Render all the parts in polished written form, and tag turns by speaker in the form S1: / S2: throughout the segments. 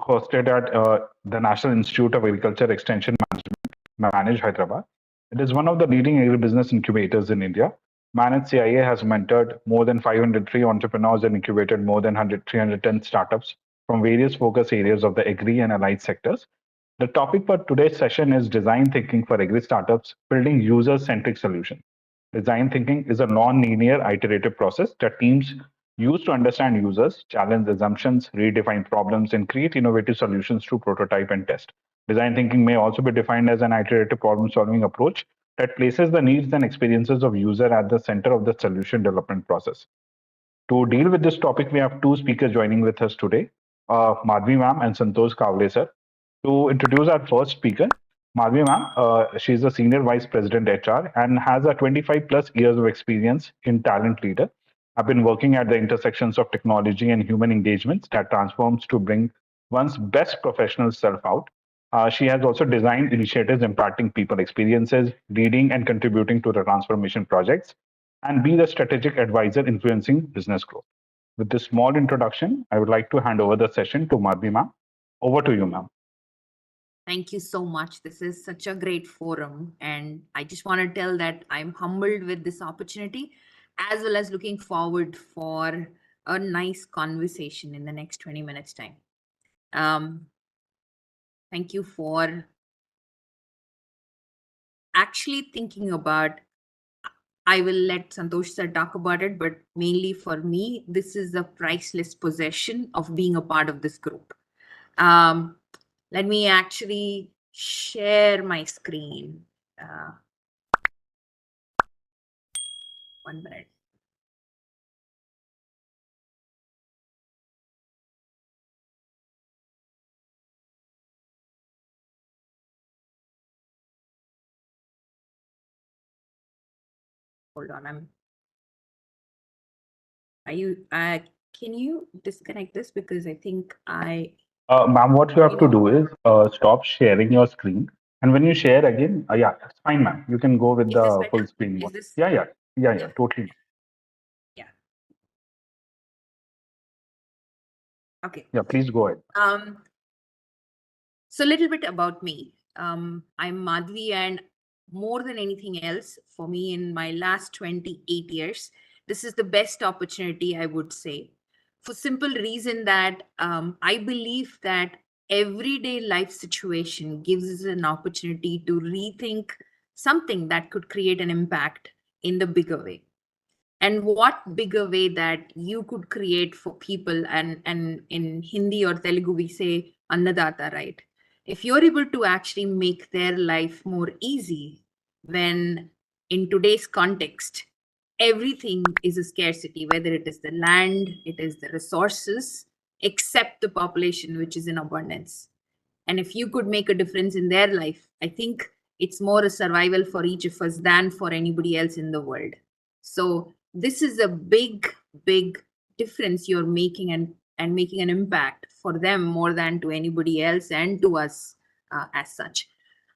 S1: hosted at the National Institute of Agriculture Extension Manage, Hyderabad. It is one of the leading agribusiness incubators in India. Manage CIA has mentored more than 503 entrepreneurs and incubated more than 310 startups from various focus areas of the agri and allied sectors. The topic for today's session is design thinking for agri-startups, building user-centric solutions. Design thinking is a non-linear iterative process that teams use to understand users, challenge assumptions, redefine problems, and create innovative solutions through prototype and test. Design thinking may also be defined as an iterative problem-solving approach that places the needs and experiences of user at the center of the solution development process. To deal with this topic, we have two speakers joining with us today, Madhvi ma'am and Santosh Kavle sir. To introduce our first speaker, Madhvi ma'am, she's a senior vice president HR and has a 25 plus years of experience in talent leader. I've been working at the intersections of technology and human engagements that transforms to bring one's best professional self out. She has also designed initiatives impacting people experiences, leading and contributing to the transformation projects, and be the strategic advisor influencing business growth. With this small introduction, I would like to hand over the session to Madhvi ma'am. Over to you, ma'am.
S2: Thank you so much. This is such a great forum. And I just want to tell that I'm humbled with this opportunity, as well as looking forward for a nice conversation in the next 20 minutes time. Thank you for actually thinking about, I will let Santosh sir talk about it, but mainly for me, this is a priceless possession of being a part of this group. Let me actually share my screen. 1 minute. Hold on. Can you disconnect this? Because I think
S1: ma'am, what you have to do is stop sharing your screen. And when you share again, yeah, it's fine, ma'am. You can go with the full screen mode. Yeah, totally.
S2: Yeah. Okay.
S1: Yeah, please go ahead.
S2: So a little bit about me. I'm Madhvi, and more than anything else, for me in my last 28 years, this is the best opportunity, I would say, for simple reason that I believe that everyday life situation gives us an opportunity to rethink something that could create an impact in the bigger way. And what bigger way that you could create for people, and in Hindi or Telugu we say Annadata, right? If you're able to actually make their life more easy, when in today's context, everything is a scarcity, whether it is the land, it is the resources, except the population, which is in abundance. And if you could make a difference in their life, I think it's more a survival for each of us than for anybody else in the world. So this is a big, big difference you're making, and making an impact for them more than to anybody else and to us as such.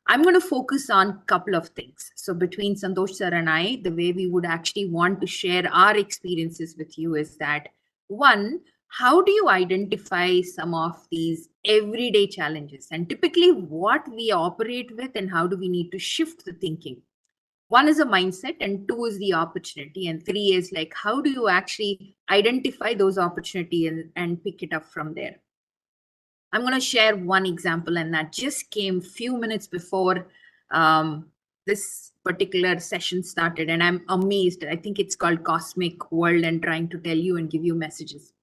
S2: I'm going to focus on a couple of things. So between Santosh sir and I, the way we would actually want to share our experiences with you is that, one, how do you identify some of these everyday challenges, and typically what we operate with, and how do we need to shift the thinking? One is a mindset, and two is the opportunity, and three is like, how do you actually identify those opportunities and pick it up from there? I'm going to share one example, and that just came a few minutes before this particular session started, and I'm amazed. I think it's called Cosmic World and trying to tell you and give you messages.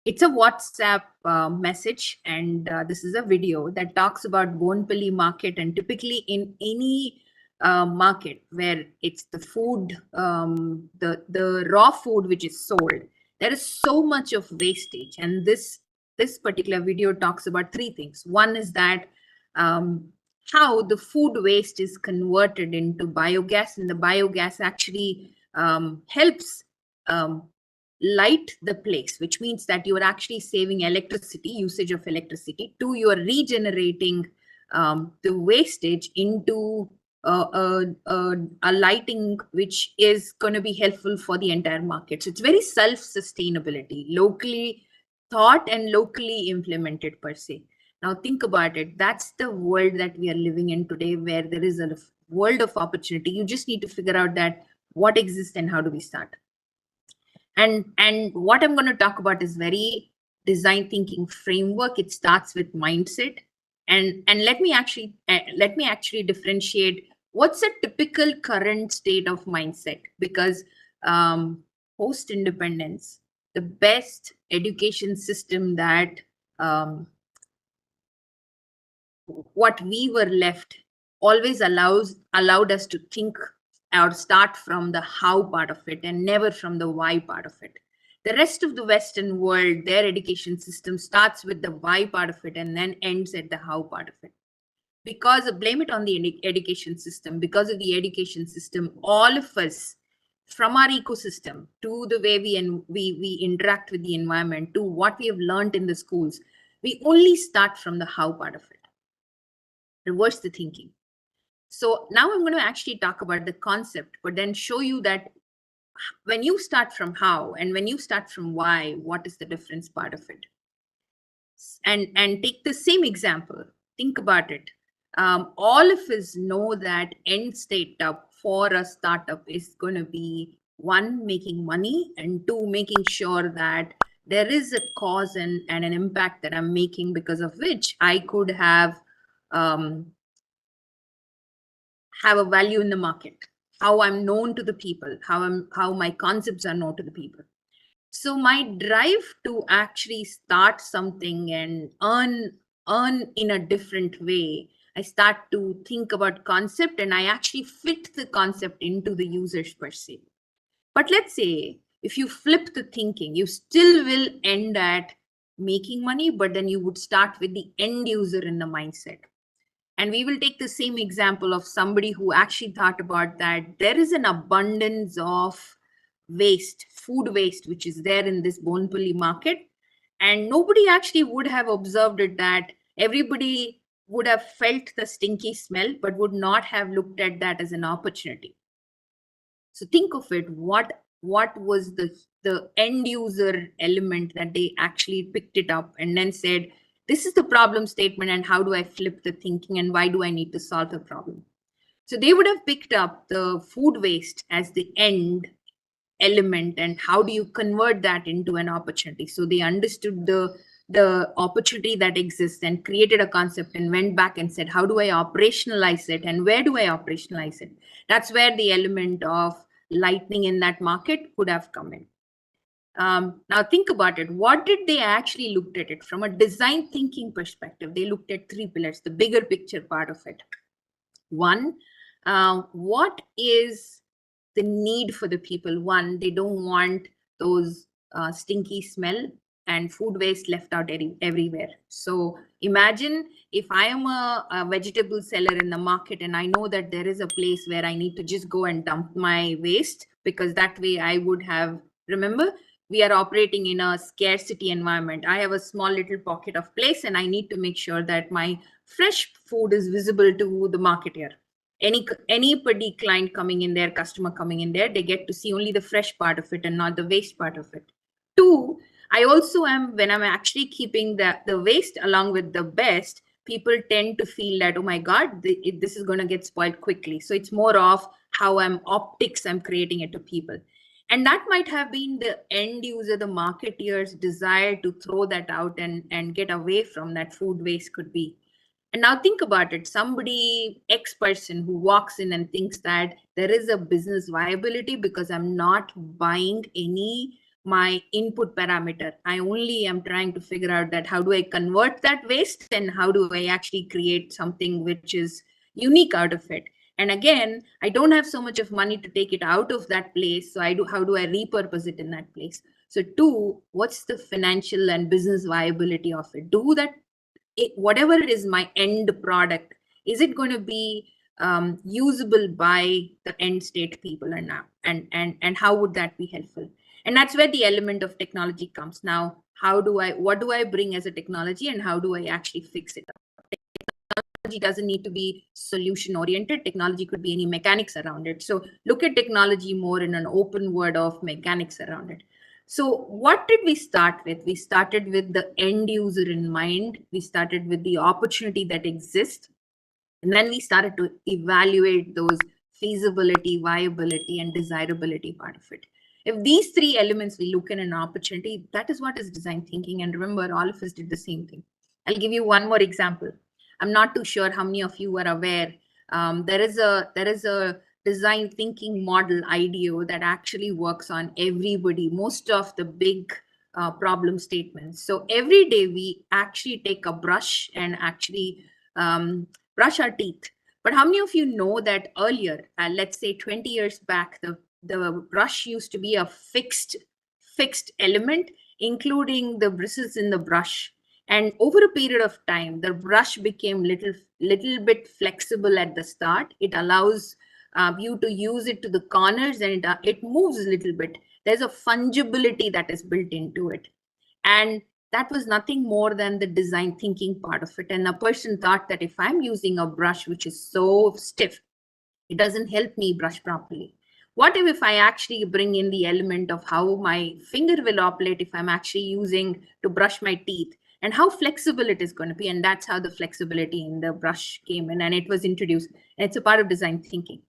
S2: It's a WhatsApp message, and this is a video that talks about Bonpalli market. And typically in any market where it's the food, the raw food which is sold, there is so much of wastage. And this particular video talks about three things. One is that how the food waste is converted into biogas, and the biogas actually helps light the place, which means that you are actually saving electricity, usage of electricity. Two, you are regenerating the wastage into a lighting which is going to be helpful for the entire market. So it's very self-sustainability. Locally, thought and locally implemented per se. Now think about it. That's the world that we are living in today, where there is a world of opportunity. You just need to figure out that what exists and how do we start. And what I'm going to talk about is very design thinking framework. It starts with mindset. And let me actually differentiate what's a typical current state of mindset, because post independence, the best education system that what we were left always allowed us to think or start from the how part of it and never from the why part of it. The rest of the Western world, their education system starts with the why part of it and then ends at the how part of it. Because blame it on the education system. Because of the education system, all of us, from our ecosystem to the way we interact with the environment to what we have learned in the schools, we only start from the how part of it. Reverse the thinking. So now I'm going to actually talk about the concept, but then show you that when you start from how and when you start from why, what is the difference part of it? And take the same example. Think about it. All of us know that end state up for a startup is going to be one, making money, and two, making sure that there is a cause and an impact that I'm making, because of which I could have a value in the market, how I'm known to the people, how my concepts are known to the people. So my drive to actually start something and earn in a different way, I start to think about concept and I actually fit the concept into the users per se. But let's say if you flip the thinking, you still will end at making money, but then you would start with the end user in the mindset. And we will take the same example of somebody who actually thought about that there is an abundance of waste, food waste, which is there in this Bonpulli market. And nobody actually would have observed it, that everybody would have felt the stinky smell, but would not have looked at that as an opportunity. So think of it, what was the end user element that they actually picked it up and then said, this is the problem statement and how do I flip the thinking and why do I need to solve the problem? So they would have picked up the food waste as the end element and how do you convert that into an opportunity. So they understood the opportunity that exists and created a concept and went back and said, how do I operationalize it and where do I operationalize it? That's where the element of lightning in that market could have come in. Now think about it. What did they actually looked at it from a design thinking perspective? They looked at three pillars, the bigger picture part of it. One, what is the need for the people? One, they don't want those stinky smell and food waste left out everywhere. So imagine if I am a vegetable seller in the market and I know that there is a place where I need to just go and dump my waste, because that way I would have, remember, we are operating in a scarcity environment. I have a small little pocket of place and I need to make sure that my fresh food is visible to the marketer. Anybody client coming in there, customer coming in there, they get to see only the fresh part of it and not the waste part of it. Two, I also am, when I'm actually keeping the waste along with the best, people tend to feel that, oh my God, this is going to get spoiled quickly. So it's more of how I'm creating it to people. And that might have been the end user, the marketeer's desire to throw that out and get away from that food waste could be. And now think about it, somebody, X person who walks in and thinks that there is a business viability because I'm not buying my input parameter. I only am trying to figure out that how do I convert that waste and how do I actually create something which is unique out of it. And again, I don't have so much of money to take it out of that place. So how do I repurpose it in that place? So two, what's the financial and business viability of it? Whatever it is, my end product, is it going to be usable by the end state people or not? And how would that be helpful? And that's where the element of technology comes. Now, what do I bring as a technology and how do I actually fix it? Technology doesn't need to be solution oriented. Technology could be any mechanics around it. So look at technology more in an open word of mechanics around it. So what did we start with? We started with the end user in mind. We started with the opportunity that exists. And then we started to evaluate those feasibility, viability, and desirability part of it. If these three elements we look at an opportunity, that is what is design thinking. And remember, all of us did the same thing. I'll give you one more example. I'm not too sure how many of you are aware. There is a design thinking model, IDEO, that actually works on everybody, most of the big problem statements. So every day we actually take a brush and actually brush our teeth. But how many of you know that earlier, let's say 20 years back, the brush used to be a fixed element, including the bristles in the brush. And over a period of time, the brush became little bit flexible at the start. It allows you to use it to the corners, and it moves a little bit. There's a fungibility that is built into it. And that was nothing more than the design thinking part of it. And a person thought that if I'm using a brush which is so stiff, it doesn't help me brush properly. What if I actually bring in the element of how my finger will operate if I'm actually using to brush my teeth, and how flexible it is going to be? And that's how the flexibility in the brush came in, and it was introduced. And it's a part of design thinking.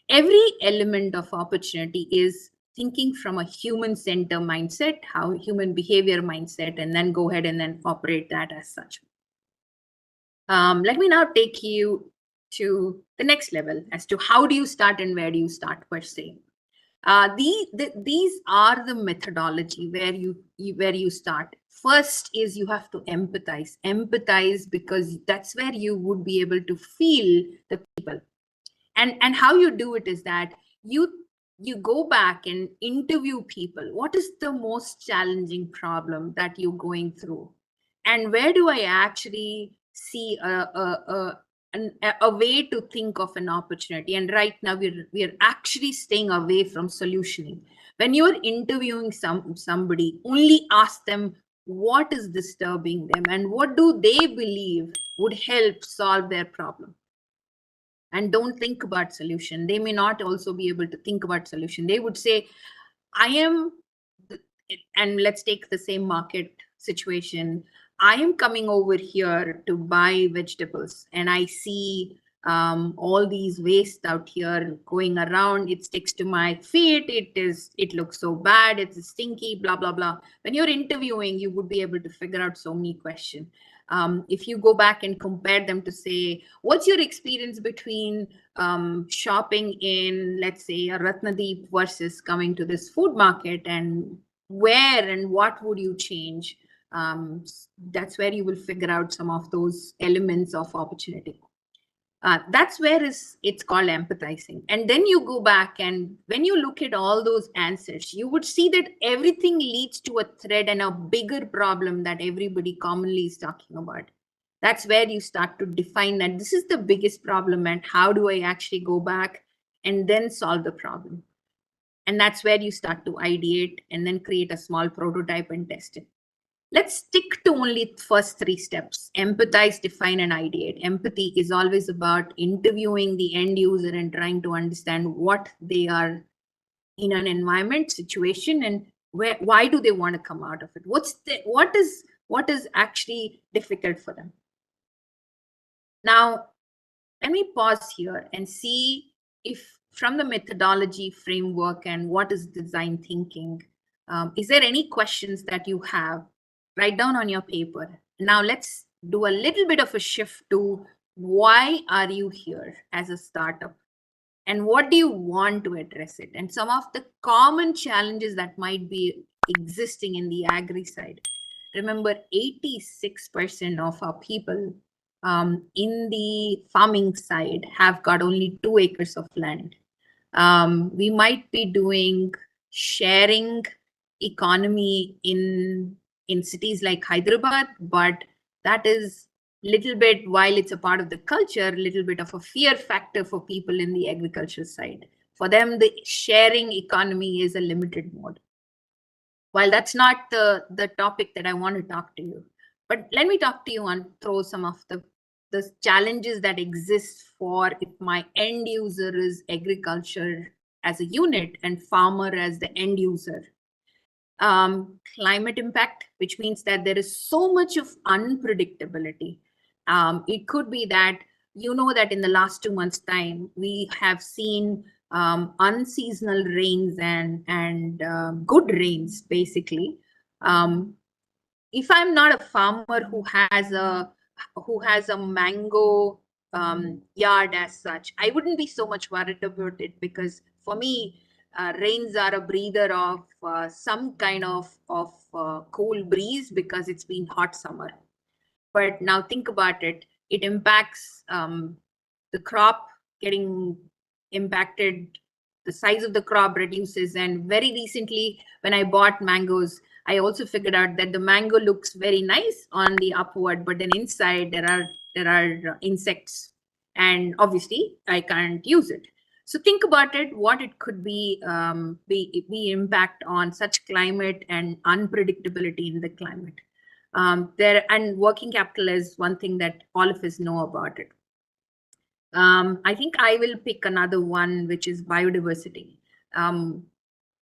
S2: Every element of opportunity is thinking from a human-centered mindset, how human behavior mindset, and then go ahead and then operate that as such. Let me now take you to the next level as to how do you start and where do you start per se. These are the methodology where you start. First is you have to empathize, because that's where you would be able to feel the people. And how you do it is that you go back and interview people. What is the most challenging problem that you're going through, and where do I actually see a way to think of an opportunity? And right now we're actually staying away from solutioning. When you're interviewing somebody, only ask them what is disturbing them and what do they believe would help solve their problem. And don't think about solution. They may not also be able to think about solution. They would say, and let's take the same market situation. I am coming over here to buy vegetables, and I see all these waste out here going around. It sticks to my feet. It looks so bad. It's stinky, blah, blah, blah. When you're interviewing, you would be able to figure out so many questions. If you go back and compare them to say, what's your experience between shopping in, let's say, a Ratnadeep versus coming to this food market, and where and what would you change? That's where you will figure out some of those elements of opportunity. That's where it's called empathizing. And then you go back, and when you look at all those answers, you would see that everything leads to a thread and a bigger problem that everybody commonly is talking about. That's where you start to define that this is the biggest problem, and how do I actually go back and then solve the problem? And that's where you start to ideate and then create a small prototype and test it. Let's stick to only first three steps: empathize, define, and ideate. Empathy is always about interviewing the end user and trying to understand what they are in an environment situation, and why do they want to come out of it? What is actually difficult for them? Now, let me pause here and see if from the methodology framework and what is design thinking, is there any questions that you have? Write down on your paper. Now let's do a little bit of a shift to why are you here as a startup, and what do you want to address it, and some of the common challenges that might be existing in the agri side. Remember, 86% of our people in the farming side have got only 2 acres of land. We might be doing sharing economy in cities like Hyderabad, but that is little bit, while it's a part of the culture, little bit of a fear factor for people in the agriculture side. For them, the sharing economy is a limited mode. While that's not the topic that I want to talk to you, but let me talk to you and throw some of the challenges that exist for if my end user is agriculture as a unit and farmer as the end user. Climate impact, which means that there is so much of unpredictability. It could be that, that in the last 2 months' time, we have seen unseasonal rains and good rains, basically. If I'm not a farmer who has a mango yard as such, I wouldn't be so much worried about it, because for me, rains are a breather of some kind of cool breeze, because it's been hot summer. But now think about it, it impacts the crop getting impacted, the size of the crop reduces. And very recently, when I bought mangoes, I also figured out that the mango looks very nice on the upward, but then inside there are insects, and obviously I can't use it. So think about it, what it could be impact on such climate and unpredictability in the climate. And working capital is one thing that all of us know about it. I think I will pick another one, which is biodiversity.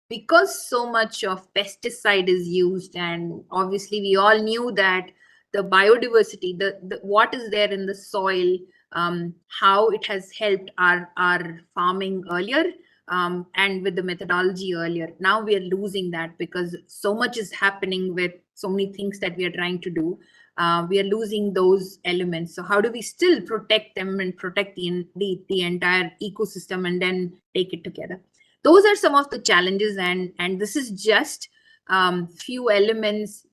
S2: Because so much of pesticide is used, and obviously we all knew that the biodiversity, the what is there in the soil, how it has helped our farming earlier, and with the methodology earlier. Now we are losing that, because so much is happening with so many things that we are trying to do. We are losing those elements. So how do we still protect them and protect the entire ecosystem and then take it together? Those are some of the challenges, and this is just few elements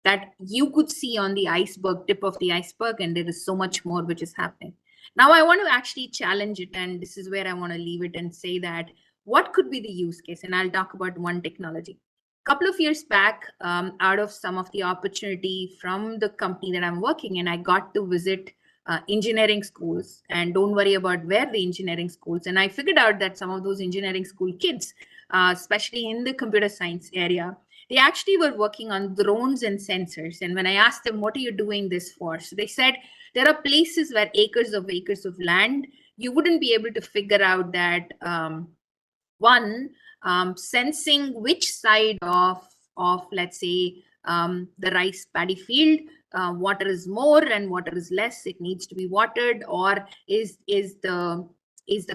S2: that you could see on the iceberg, tip of the iceberg, and there is so much more which is happening. Now I want to actually challenge it, and this is where I want to leave it and say that what could be the use case, and I'll talk about one technology. A couple of years back, out of some of the opportunity from the company that I'm working in, I got to visit engineering schools, and don't worry about where the engineering schools. And I figured out that some of those engineering school kids, especially in the computer science area, they actually were working on drones and sensors. And when I asked them, what are you doing this for? So they said, there are places where acres of land, you wouldn't be able to figure out that, sensing which side of let's say, the rice paddy field, water is more and water is less, it needs to be watered, or is the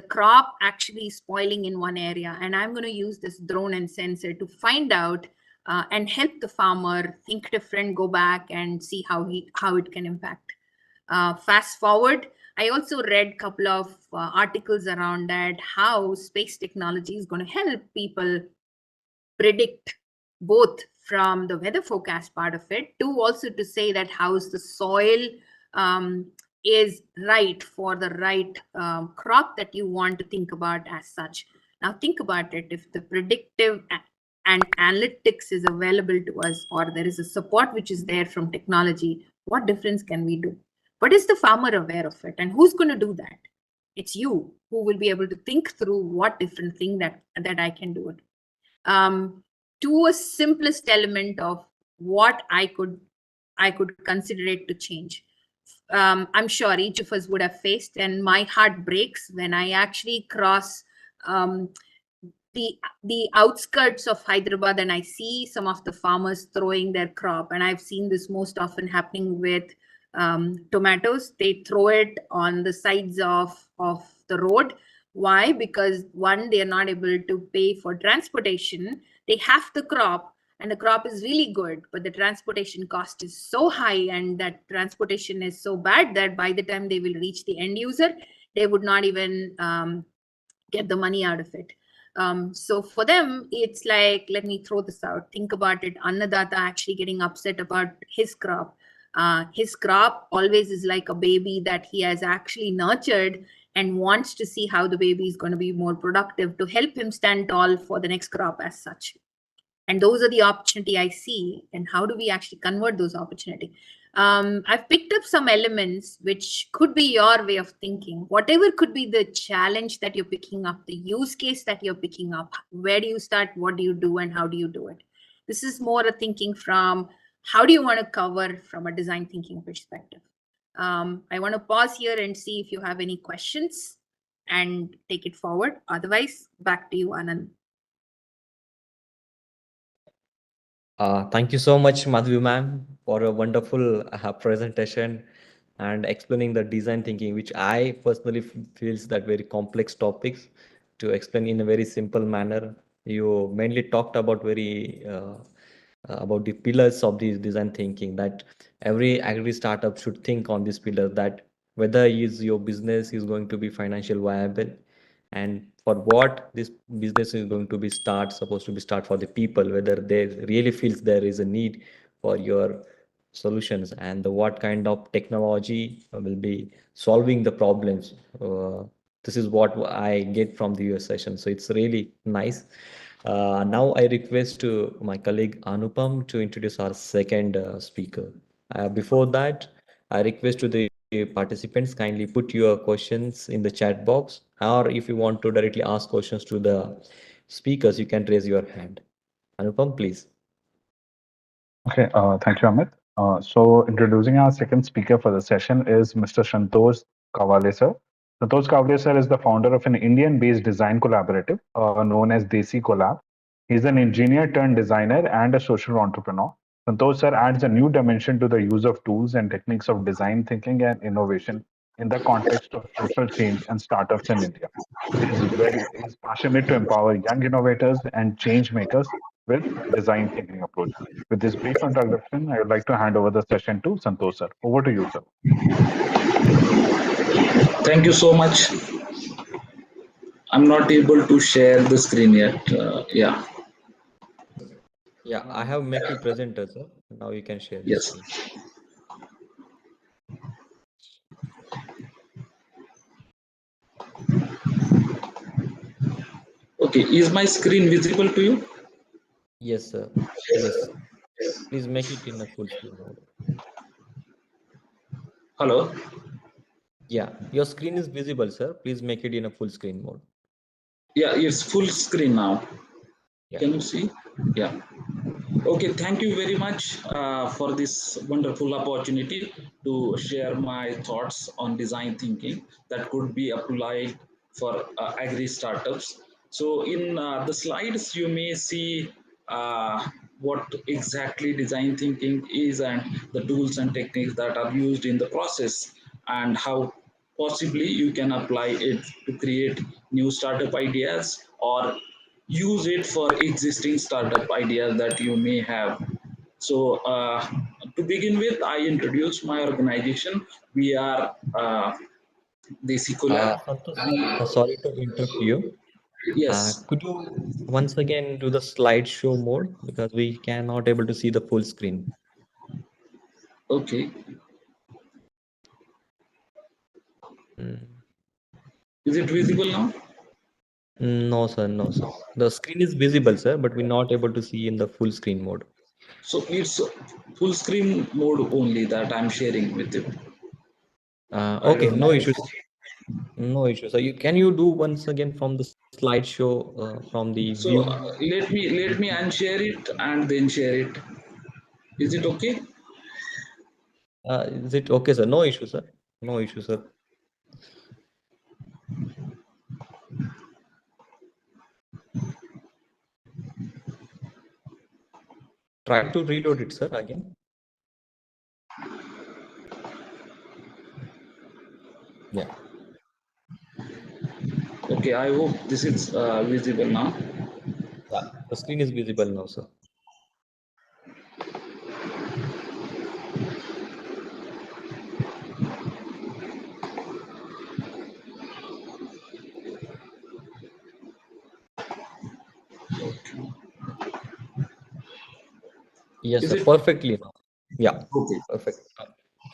S2: crop actually spoiling in one area, and I'm going to use this drone and sensor to find out and help the farmer think different, go back and see how it can impact. Fast forward, I also read a couple of articles around that, how space technology is going to help people predict, both from the weather forecast part of it, to also to say that how's the soil is right for the right crop that you want to think about as such. Now think about it, if the predictive and analytics is available to us, or there is a support which is there from technology, what difference can we do? But is the farmer aware of it? And who's going to do that? It's you who will be able to think through what different thing that I can do it. To a simplest element of what I could consider it to change. I'm sure each of us would have faced, and my heart breaks when I actually cross the outskirts of Hyderabad and I see some of the farmers throwing their crop. And I've seen this most often happening with tomatoes. They throw it on the sides of the road. Why? Because one, they are not able to pay for transportation. They have the crop, and the crop is really good, but the transportation cost is so high, and that transportation is so bad that by the time they will reach the end user, they would not even get the money out of it. So for them, it's like, let me throw this out. Think about it. Annadatta actually getting upset about his crop. His crop always is like a baby that he has actually nurtured and wants to see how the baby is going to be more productive to help him stand tall for the next crop as such. And those are the opportunity I see. And how do we actually convert those opportunity? I've picked up some elements which could be your way of thinking. Whatever could be the challenge that you're picking up, the use case that you're picking up, where do you start, what do you do, and how do you do it? This is more a thinking from how do you want to cover from a design thinking perspective. I want to pause here and see if you have any questions and take it forward. Otherwise, back to you, Anand.
S3: Thank you so much, Madhvi ma'am, for a wonderful presentation and explaining the design thinking, which I personally feels that very complex topics to explain in a very simple manner. You mainly talked about about the pillars of this design thinking, that every agri startup should think on this pillar, that whether is your business is going to be financial viable, and for what this business is going to be supposed to be start for the people, whether they really feels there is a need for your solutions, and what kind of technology will be solving the problems. This is what I get from the US session, so it's really nice. Now I request to my colleague Anupam to introduce our second speaker. Before that, I request to the participants, kindly put your questions in the chat box, or if you want to directly ask questions to the speakers, you can raise your hand. Anupam, please.
S1: Okay, thank you, Amit. So introducing our second speaker for the session is Mr. Santosh Kawale sir. Santosh Kawale sir is the founder of an Indian-based design collaborative known as Desi Collab. He's an engineer turned designer and a social entrepreneur. Santosh sir adds a new dimension to the use of tools and techniques of design thinking and innovation in the context of social change and startups in India. He's passionate to empower young innovators and change makers with design thinking approach. With this brief introduction, I would like to hand over the session to Santosh sir. Over to you, sir.
S4: Thank you so much. I'm not able to share the screen yet. Yeah,
S3: Yeah, I have make you presenter, sir. Now you can share your
S4: yes.
S3: screen.
S4: Okay, is my screen visible to you?
S3: Yes, sir. Yes. Please make it in a full screen mode.
S4: Hello?
S3: Yeah, your screen is visible, sir. Please make it in a full screen mode.
S4: Yeah, it's full screen now.
S3: Yeah.
S4: Can you see? Yeah. Okay, thank you very much for this wonderful opportunity to share my thoughts on design thinking that could be applied for agri startups. So, in the slides, you may see what exactly design thinking is and the tools and techniques that are used in the process, and how possibly you can apply it to create new startup ideas or use it for existing startup ideas that you may have. So, to begin with, I introduce my organization. We are Desi Collab.
S3: Santosh, sorry to interrupt you.
S4: Yes,
S3: Could you once again do the slideshow mode, because we cannot able to see the full screen.
S4: okay.
S3: Mm.
S4: Is it visible now?
S3: No, sir. No, sir. The screen is visible, sir, but we're not able to see in the full screen mode.
S4: So, it's full screen mode only that I'm sharing with you. I
S3: Okay,
S4: don't
S3: no
S4: know.
S3: issues. No issues. So can you do once again from the slideshow, from the
S4: So,
S3: view?
S4: let me unshare it and then share it. Is it okay?
S3: Is it okay, sir? No issue, sir. No issue, sir. Try to reload it, sir, again. Yeah.
S4: Okay, I hope this is visible now.
S3: Yeah. The screen is visible now, sir. Yes,
S4: Is
S3: sir.
S4: it
S3: Perfectly now. Yeah.
S4: okay?
S3: Perfect.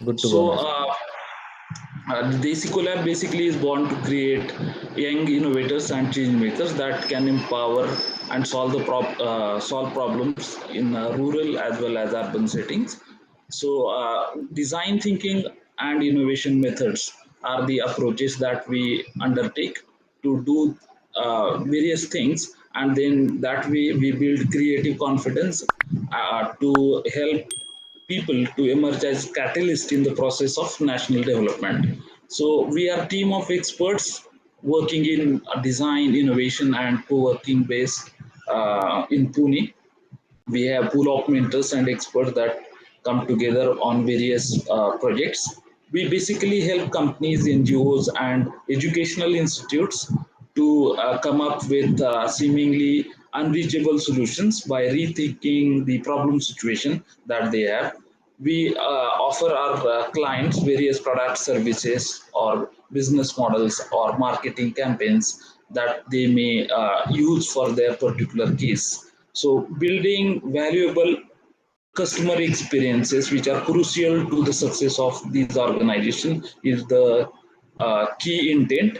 S3: Good to go
S4: So,
S3: now, sir.
S4: Desi Collab basically is born to create young innovators and change makers that can empower and solve problems in rural as well as urban settings. So, design thinking and innovation methods are the approaches that we undertake to do various things, and then that way we build creative confidence to help people to emerge as catalyst in the process of national development. So we are a team of experts working in design, innovation, and co-working based in Pune. We have pool of mentors and experts that come together on various projects. We basically help companies, NGOs, and educational institutes to come up with seemingly unreachable solutions by rethinking the problem situation that they have. We offer our clients various product services or business models or marketing campaigns that they may use for their particular case. So building valuable customer experiences which are crucial to the success of these organizations is the key intent.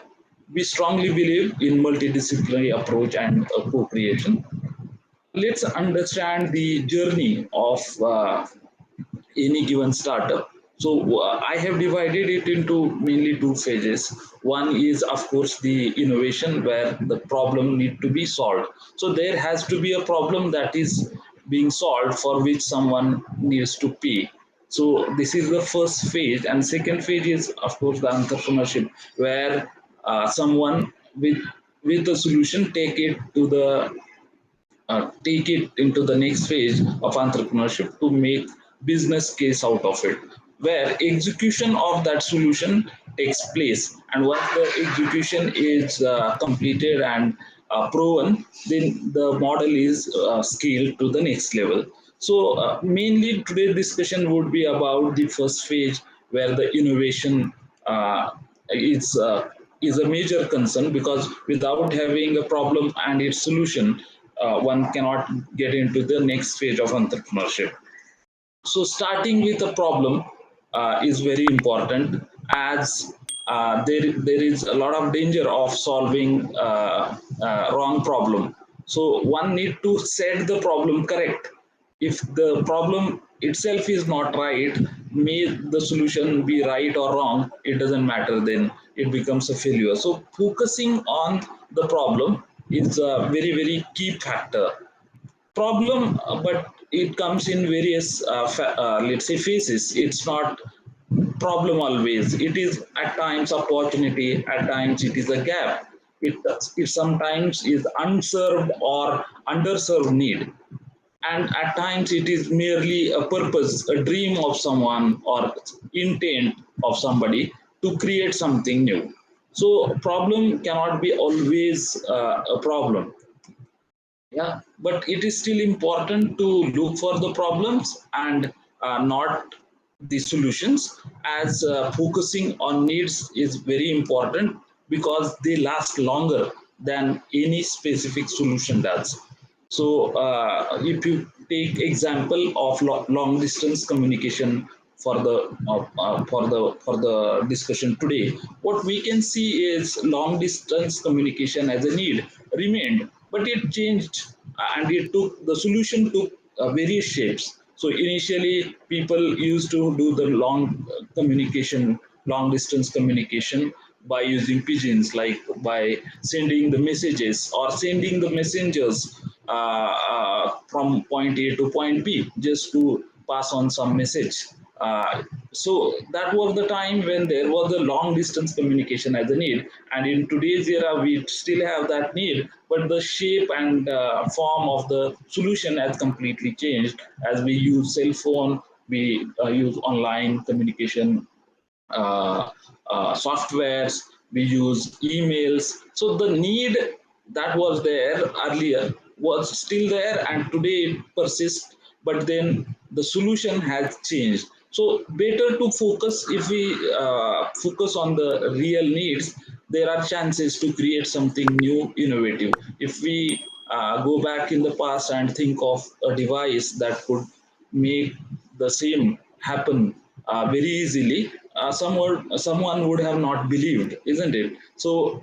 S4: We strongly believe in multidisciplinary approach and co-creation. Let's understand the journey of any given startup. So I have divided it into mainly two phases. One is, of course, the innovation where the problem need to be solved. So there has to be a problem that is being solved for which someone needs to pay. So this is the first phase, and second phase is, of course, the entrepreneurship, where someone with a solution take it into the next phase of entrepreneurship to make business case out of it, where execution of that solution takes place, and once the execution is completed and proven, then the model is scaled to the next level. So mainly today's discussion would be about the first phase, where the innovation is is a major concern, because without having a problem and its solution, one cannot get into the next phase of entrepreneurship. So starting with a problem is very important, as there is a lot of danger of solving wrong problem. So one need to set the problem correct. If the problem itself is not right, may the solution be right or wrong, it doesn't matter, then it becomes a failure. So focusing on the problem is a very, very key factor. Problem, but it comes in various let's say phases. It's not problem always. It is at times opportunity, at times it is a gap. It sometimes is unserved or underserved need, and at times it is merely a purpose, a dream of someone or intent of somebody to create something new. So problem cannot be always a problem. Yeah, but it is still important to look for the problems and not the solutions, as focusing on needs is very important, because they last longer than any specific solution does. So if you take example of long distance communication for the discussion today, what we can see is long distance communication as a need remained, but it changed, and it took the solution took various shapes. So initially, people used to do the long distance communication by using pigeons, like by sending the messages or sending the messengers from point A to point B just to pass on some message. So that was the time when there was a long distance communication as a need, and in today's era we still have that need, but the shape and form of the solution has completely changed, as we use cell phone, we use online communication softwares, we use emails. So the need that was there earlier was still there, and today it persists, but then the solution has changed. So better to focus, if we focus on the real needs, there are chances to create something new, innovative. If we go back in the past and think of a device that could make the same happen very easily, someone would have not believed, isn't it? So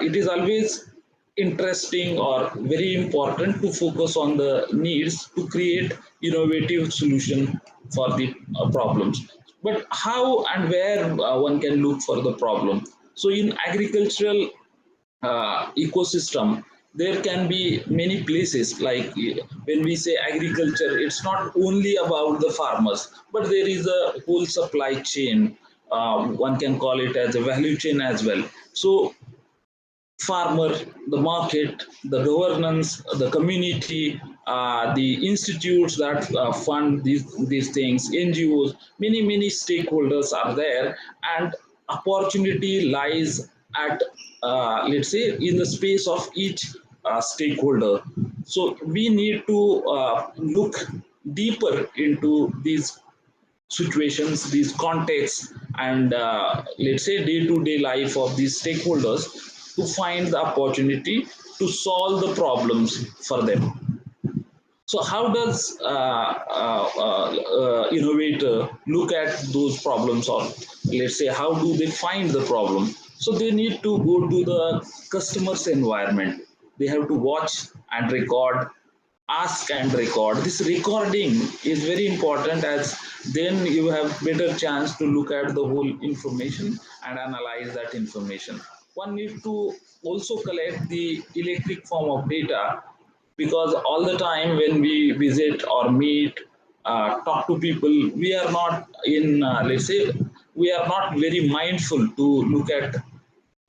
S4: it is always interesting or very important to focus on the needs to create innovative solution for the problems. But how and where one can look for the problem? So in agricultural ecosystem, there can be many places. Like when we say agriculture, it's not only about the farmers, but there is a whole supply chain. One can call it as a value chain as well. So farmer, the market, the governance, the community, the institutes that fund these things, NGOs, many stakeholders are there, and opportunity lies at let's say in the space of each stakeholder. So we need to look deeper into these situations, these contexts, and let's say day-to-day life of these stakeholders to find the opportunity to solve the problems for them. So how does innovator look at those problems, or let's say how do they find the problem? So they need to go to the customer's environment. They have to watch and record, ask and record. This recording is very important, as then you have better chance to look at the whole information and analyze that information. One needs to also collect the electric form of data, because all the time when we visit or meet, talk to people, we are not in let's say we are not very mindful to look at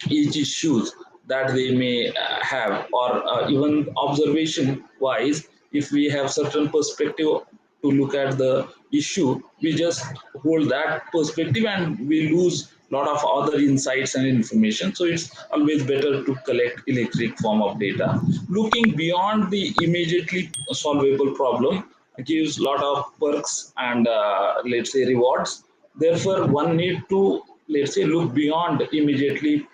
S4: each issues that they may have, or even observation wise, if we have certain perspective to look at the issue, we just hold that perspective and we lose a lot of other insights and information. So it's always better to collect electric form of data. Looking beyond the immediately solvable problem gives a lot of perks and let's say rewards. Therefore one need to, let's say, look beyond immediately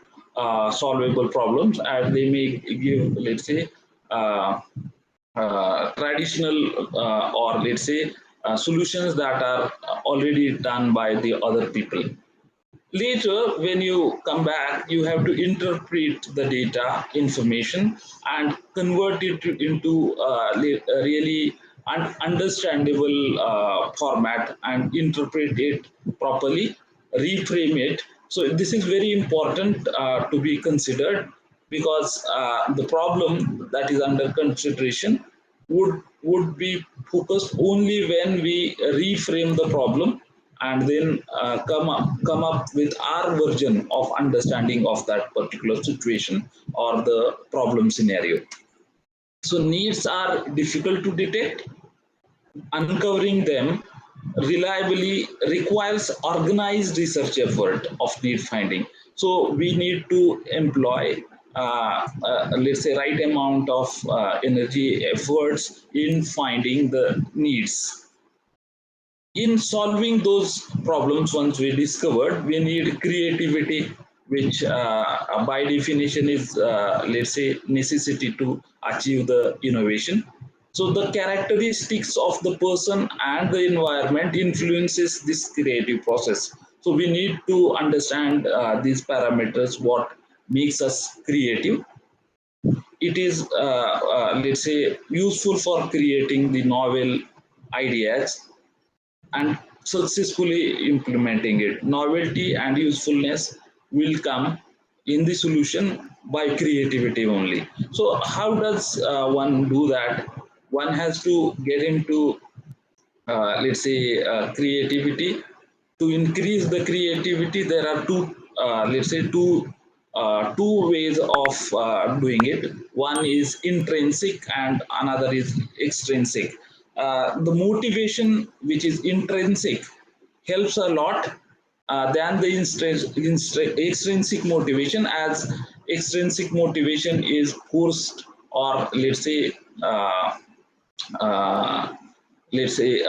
S4: solvable problems, and they may give, let's say, traditional or let's say solutions that are already done by the other people. Later, when you come back, you have to interpret the data information and convert it into really an understandable format and interpret it properly, reframe it. So this is very important to be considered, because the problem that is under consideration would be focused only when we reframe the problem and then come up with our version of understanding of that particular situation or the problem scenario. So needs are difficult to detect. Uncovering them reliably requires organized research effort of need finding. So we need to employ let's say right amount of energy efforts in finding the needs. In solving those problems, once we discovered, we need creativity, which by definition is let's say necessity to achieve the innovation. So the characteristics of the person and the environment influences this creative process. So we need to understand these parameters, what makes us creative. It is let's say useful for creating the novel ideas and successfully implementing it. Novelty and usefulness will come in the solution by creativity only. So how does one do that? One has to get into let's say creativity. To increase the creativity, there are let's say two ways of doing it. One is intrinsic and another is extrinsic. The motivation which is intrinsic helps a lot than the extrinsic motivation, as extrinsic motivation is forced, or uh, uh, let's say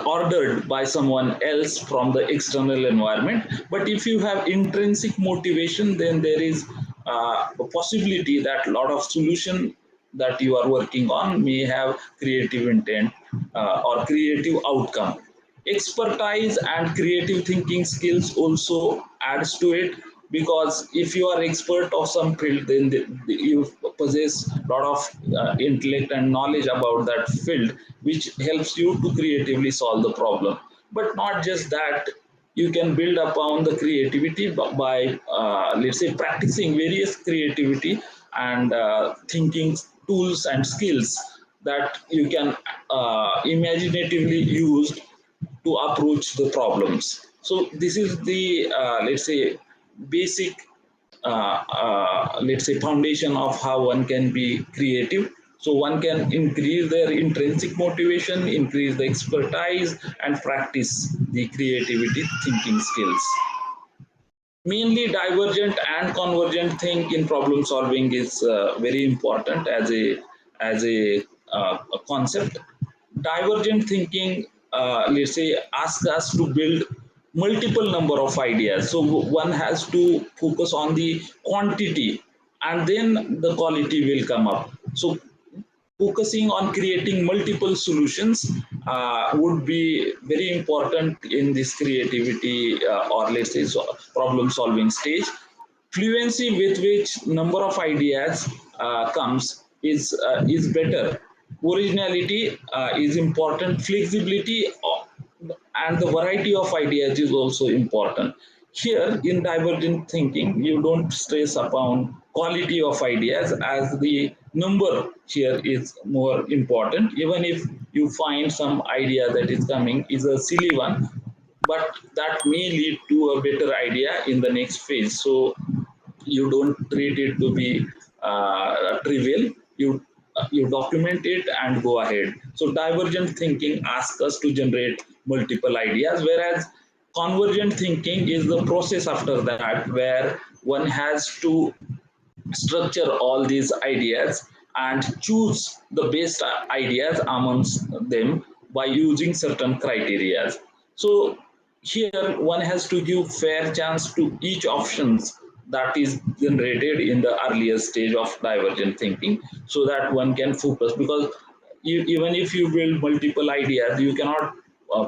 S4: ordered by someone else from the external environment. But if you have intrinsic motivation, then there is a possibility that a lot of solution that you are working on may have creative intent or creative outcome. Expertise and creative thinking skills also adds to it, because if you are expert of some field, then you possess a lot of intellect and knowledge about that field, which helps you to creatively solve the problem. But not just that, you can build upon the creativity by let's say practicing various creativity and thinking tools and skills that you can imaginatively use to approach the problems. So this is the let's say basic let's say foundation of how one can be creative. So one can increase their intrinsic motivation, increase the expertise, and practice the creativity thinking skills. Mainly divergent and convergent think in problem solving is very important as a concept. Divergent thinking, let's say, asks us to build multiple number of ideas. So one has to focus on the quantity, and then the quality will come up. So focusing on creating multiple solutions would be very important in this creativity or let's say problem solving stage. Fluency with which number of ideas comes is better. Originality is important. Flexibility and the variety of ideas is also important. Here in divergent thinking, you don't stress upon quality of ideas as the number here is more important. Even if you find some idea that is coming is a silly one, but that may lead to a better idea in the next phase. So you don't treat it to be trivial. You document it and go ahead. So divergent thinking asks us to generate multiple ideas, whereas convergent thinking is the process after that, where one has to structure all these ideas and choose the best ideas amongst them by using certain criteria. So here one has to give fair chance to each options that is generated in the earlier stage of divergent thinking, so that one can focus, because even if you build multiple ideas, you cannot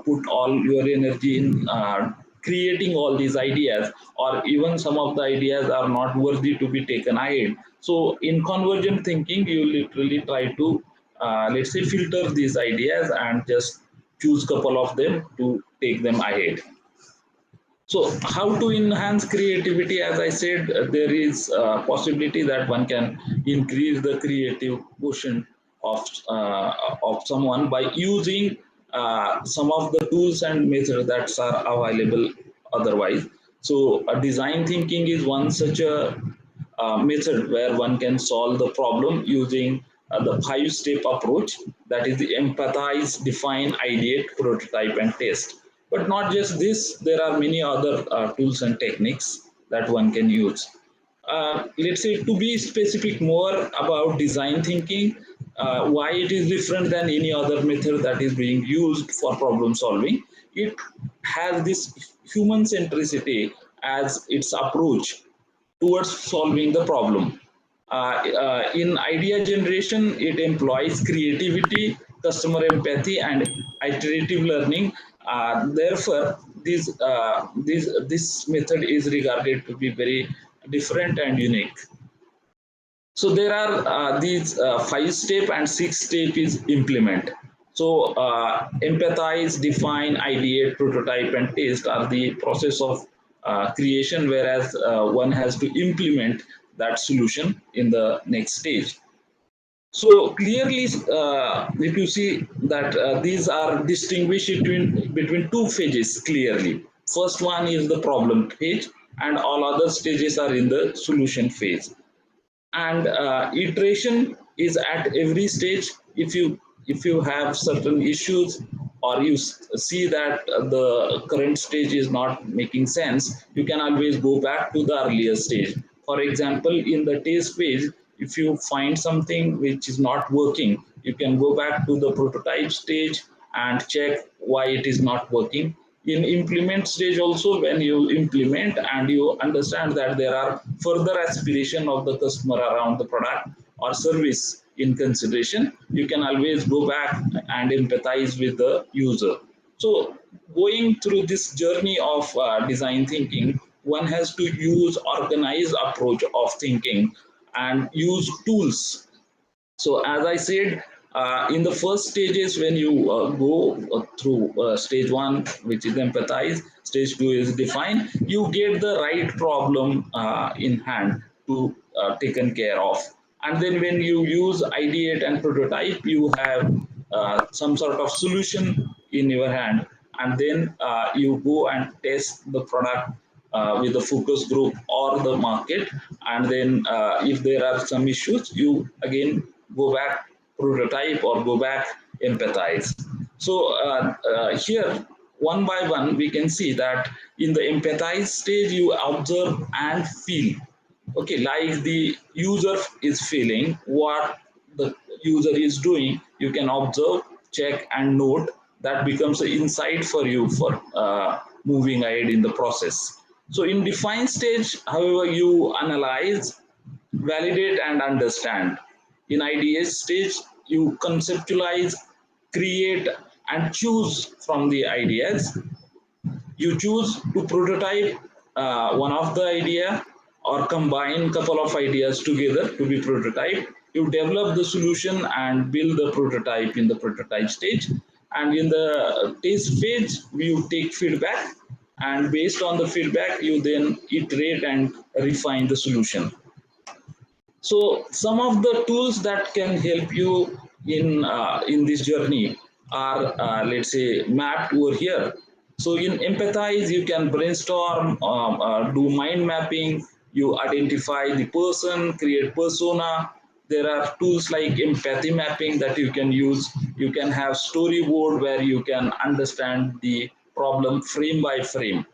S4: put all your energy in creating all these ideas, or even some of the ideas are not worthy to be taken ahead. So in convergent thinking, you literally try to let's say filter these ideas and just choose couple of them to take them ahead. So how to enhance creativity? As I said, there is a possibility that one can increase the creative quotient of someone by using some of the tools and methods that are available otherwise. So design thinking is one such a method where one can solve the problem using the 5-step approach, that is the empathize, define, ideate, prototype, and test. But not just this, there are many other tools and techniques that one can use. Let's say, to be specific more about design thinking, why it is different than any other method that is being used for problem solving. It has this human centricity as its approach towards solving the problem. In idea generation, it employs creativity, customer empathy, and iterative learning. Therefore, this method is regarded to be very different and unique. So there are these 5-step and 6-step is implement. So empathize, define, ideate, prototype, and test are the process of creation, whereas one has to implement that solution in the next stage. So clearly, if you see that these are distinguished between two phases clearly. First one is the problem phase, and all other stages are in the solution phase. And iteration is at every stage. If you have certain issues, or you see that the current stage is not making sense, you can always go back to the earlier stage. For example, in the test phase, if you find something which is not working, you can go back to the prototype stage and check why it is not working. In implement stage also, when you implement and you understand that there are further aspiration of the customer around the product or service in consideration, you can always go back and empathize with the user. So going through this journey of design thinking, one has to use organized approach of thinking and use tools. So as I said, in the first stages, when you go through stage 1, which is empathize, stage 2 is define, you get the right problem in hand to taken care of. And then when you use ideate and prototype, you have some sort of solution in your hand. And then you go and test the product with the focus group or the market. And then if there are some issues, you again go back prototype or go back, empathize. So here, one by one, we can see that in the empathize stage, you observe and feel. Okay, like the user is feeling, what the user is doing, you can observe, check, and note. That becomes an insight for you for moving ahead in the process. So in define stage, however, you analyze, validate, and understand. In ideas stage, you conceptualize, create, and choose from the ideas. You choose to prototype one of the idea or combine couple of ideas together to be prototyped. You develop the solution and build the prototype in the prototype stage. And in the test phase, you take feedback, and based on the feedback, you then iterate and refine the solution. So some of the tools that can help you in this journey are let's say mapped over here. So in empathize, you can brainstorm, do mind mapping, you identify the person, create persona. There are tools like empathy mapping that you can use. You can have storyboard where you can understand the problem frame by frame.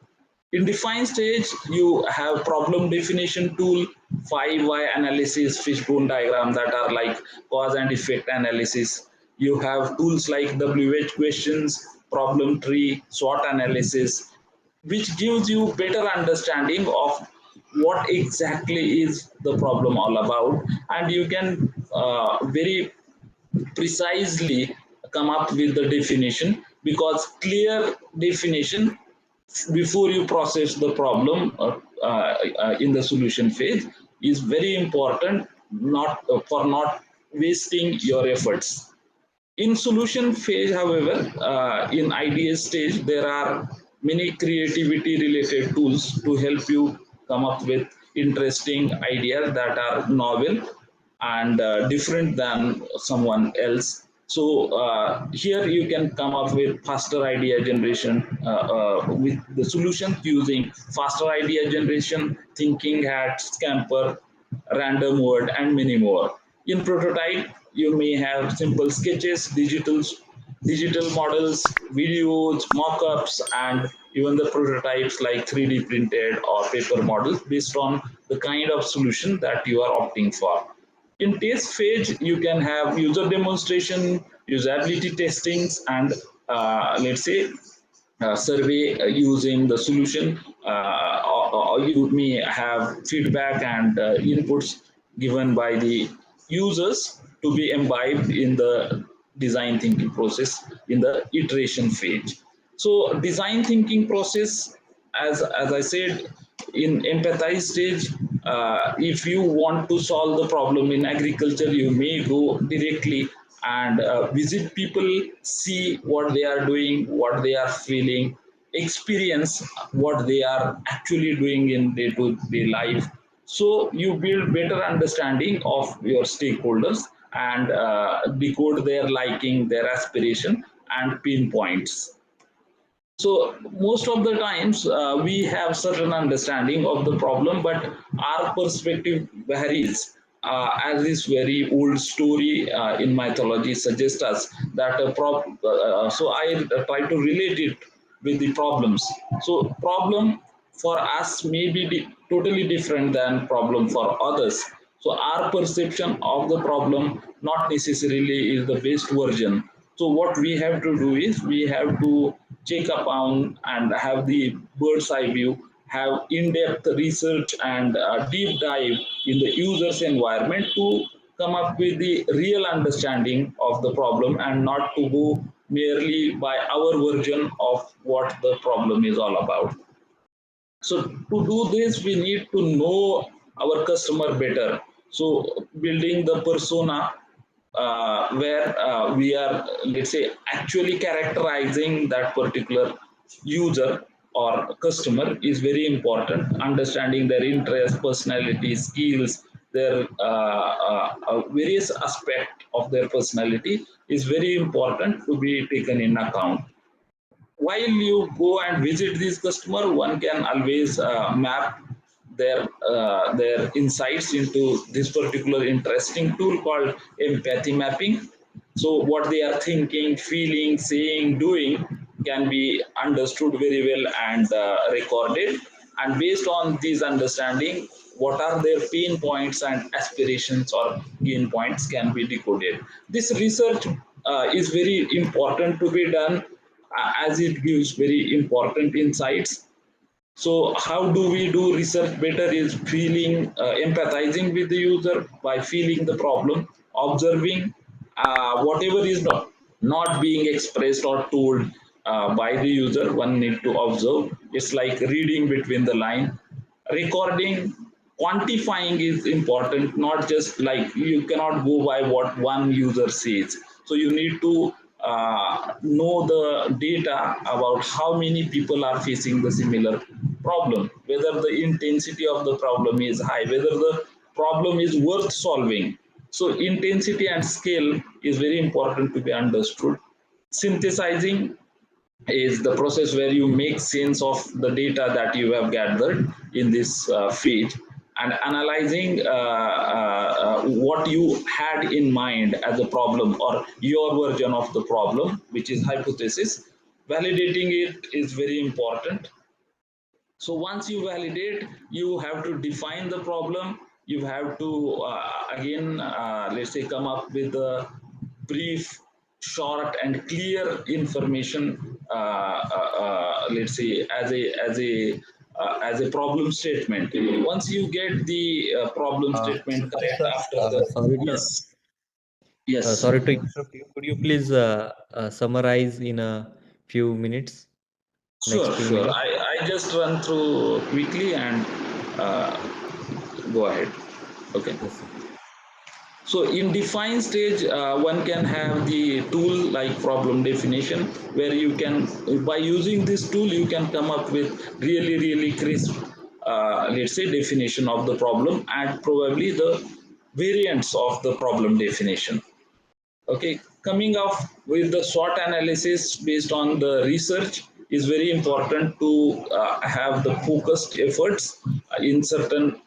S4: In define stage, you have problem definition tool, 5 why analysis, fishbone diagram that are like cause and effect analysis. You have tools like WH questions, problem tree, SWOT analysis, which gives you better understanding of what exactly is the problem all about, and you can very precisely come up with the definition, because clear definition before you process the problem in the solution phase is very important, not for not wasting your efforts. In solution phase, however, in ideas stage, there are many creativity related tools to help you come up with interesting ideas that are novel and different than someone else. So here you can come up with faster idea generation with the solution using faster idea generation, thinking hat, scamper, random word, and many more. In prototype, you may have simple sketches, digital models, videos, mock-ups, and even the prototypes like 3D printed or paper models based on the kind of solution that you are opting for. In test phase, you can have user demonstration, usability testings, and let's say survey using the solution, or you may have feedback and inputs given by the users to be imbibed in the design thinking process in the iteration phase. So design thinking process, as I said, in empathize stage, if you want to solve the problem in agriculture, you may go directly and visit people, see what they are doing, what they are feeling, experience what they are actually doing in day-to-day life. So you build better understanding of your stakeholders and decode their liking, their aspiration, and pinpoints. So most of the times we have certain understanding of the problem, but our perspective varies. As this very old story in mythology suggests us that so I try to relate it with the problems. So problem for us may be totally different than problem for others. So our perception of the problem not necessarily is the best version. So what we have to do is we have to check upon and have the bird's eye view, have in-depth research and deep dive in the user's environment to come up with the real understanding of the problem and not to go merely by our version of what the problem is all about. So to do this, we need to know our customer better. So building the persona where we are, let's say, actually characterizing that particular user or customer is very important. Understanding their interests, personality, skills, their various aspects of their personality is very important to be taken in account. While you go and visit this customer, one can always map their insights into this particular interesting tool called empathy mapping. So what they are thinking, feeling, saying, doing can be understood very well and recorded. And based on these understanding, what are their pain points and aspirations or gain points can be decoded. This research is very important to be done as it gives very important insights. So how do we do research better is feeling, empathizing with the user by feeling the problem, observing whatever is not being expressed or told by the user, one need to observe. It's like reading between the line. Recording, quantifying is important, not just like you cannot go by what one user says. So you need to know the data about how many people are facing the similar problem, whether the intensity of the problem is high, whether the problem is worth solving. So intensity and scale is very important to be understood. Synthesizing is the process where you make sense of the data that you have gathered in this feed, and analyzing what you had in mind as a problem or your version of the problem, which is hypothesis. Validating it is very important. So once you validate, you have to define the problem. You have to again, let's say, come up with a brief, short, and clear information. Let's say as a problem statement. Once you get the problem statement correct
S3: Sir,
S4: after the yes.
S3: sorry to interrupt you. Could you please summarize in a few minutes? Next few
S4: Sure.
S3: minutes.
S4: I just run through quickly and uh, go ahead. Okay.
S3: Yes, sir.
S4: So in define stage, one can have the tool like problem definition, where you can, by using this tool, you can come up with really crisp, let's say, definition of the problem and probably the variants of the problem definition. Okay, coming up with the SWOT analysis based on the research is very important to have the focused efforts in certain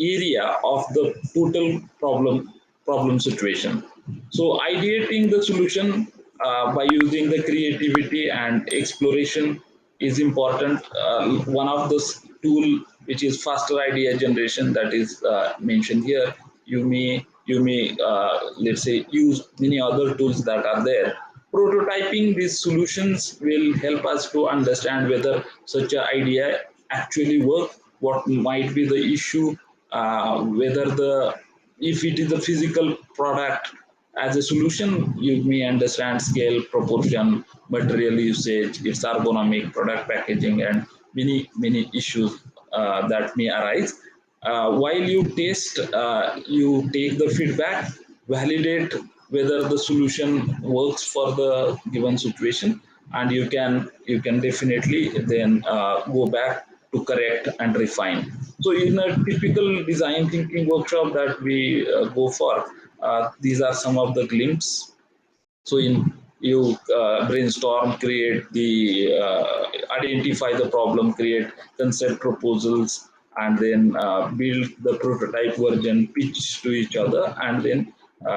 S4: area of the total problem situation. So ideating the solution by using the creativity and exploration is important. One of the tool which is faster idea generation that is mentioned here. You may let's say use many other tools that are there. Prototyping these solutions will help us to understand whether such an idea actually work, what might be the issue, whether if it is a physical product as a solution, you may understand scale, proportion, material usage, its ergonomic, product packaging, and many issues that may arise. While you test, you take the feedback, validate whether the solution works for the given situation, and you can definitely then go back to correct and refine. So in a typical design thinking workshop that we go for, these are some of the glimpses. So you brainstorm, create the identify the problem, create concept proposals, and then build the prototype version, pitch to each other, and then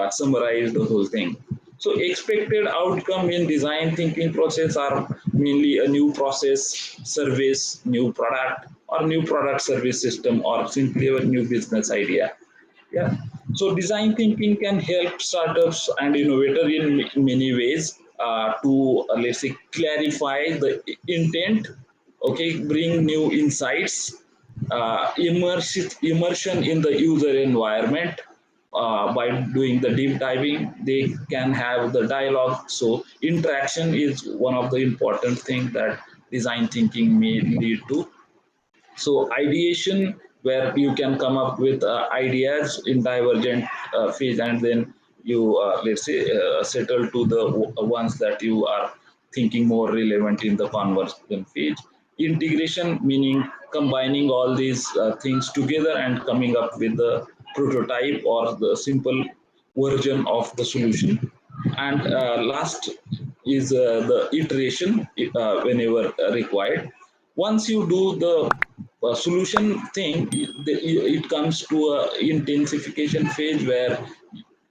S4: summarize the whole thing. So expected outcome in design thinking process are mainly a new process, service, new product, or new product service system, or simply a new business idea. Yeah. So design thinking can help startups and innovators in many ways to let's say clarify the intent. Okay, bring new insights, immersion in the user environment. By doing the deep diving, they can have the dialogue. So interaction is one of the important things that design thinking may lead to. So ideation, where you can come up with ideas in divergent phase, and then you let's say settle to the ones that you are thinking more relevant in the convergent phase. Integration, meaning combining all these things together and coming up with the prototype or the simple version of the solution. And last is the iteration whenever required. Once you do the solution thing, it comes to a intensification phase where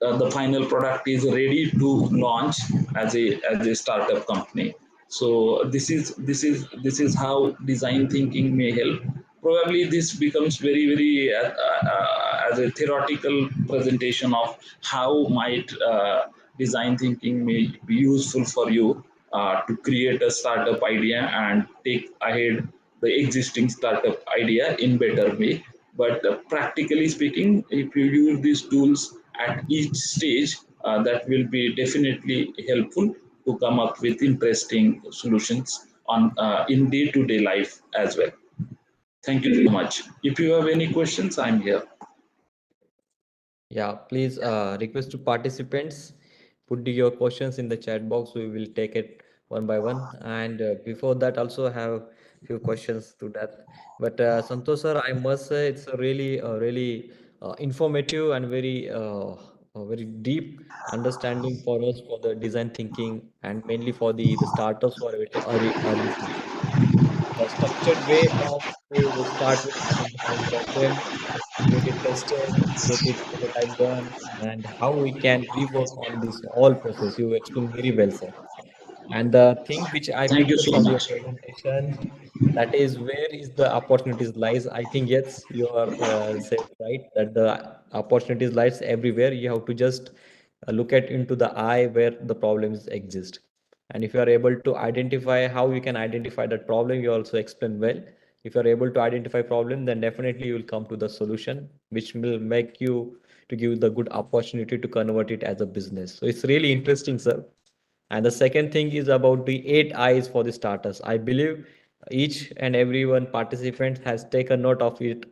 S4: the final product is ready to launch as a startup company. So this is how design thinking may help. Probably this becomes very as a theoretical presentation of how might design thinking may be useful for you to create a startup idea and take ahead the existing startup idea in better way. But practically speaking, if you use these tools at each stage, that will be definitely helpful to come up with interesting solutions on in day-to-day life as well. Thank you so much. If you have any questions, I'm here.
S3: Yeah, please request to participants, put your questions in the chat box. We will take it one by one. And before that, also have few questions to that. But Santosh sir, I must say it's a really informative and very deep understanding for us for the design thinking and mainly for the startups or early stage. The structured way of to start with identifying problem, get it tested, get it prototype done, and how we can rework on this whole process. You explained very well, sir. And the thing which I
S4: Thank you
S3: picked up
S4: so
S3: from your
S4: much.
S3: presentation, that is where is the opportunities lies. I think yes, you are said right that the opportunities lies everywhere. You have to just look at into the eye where the problems exist. And if you are able to identify how you can identify that problem, you also explain well. If you are able to identify problem, then definitely you will come to the solution, which will make you to give the good opportunity to convert it as a business. So it's really interesting, sir. And the second thing is about the 8 I's for the starters. I believe each and every one participant has taken note of it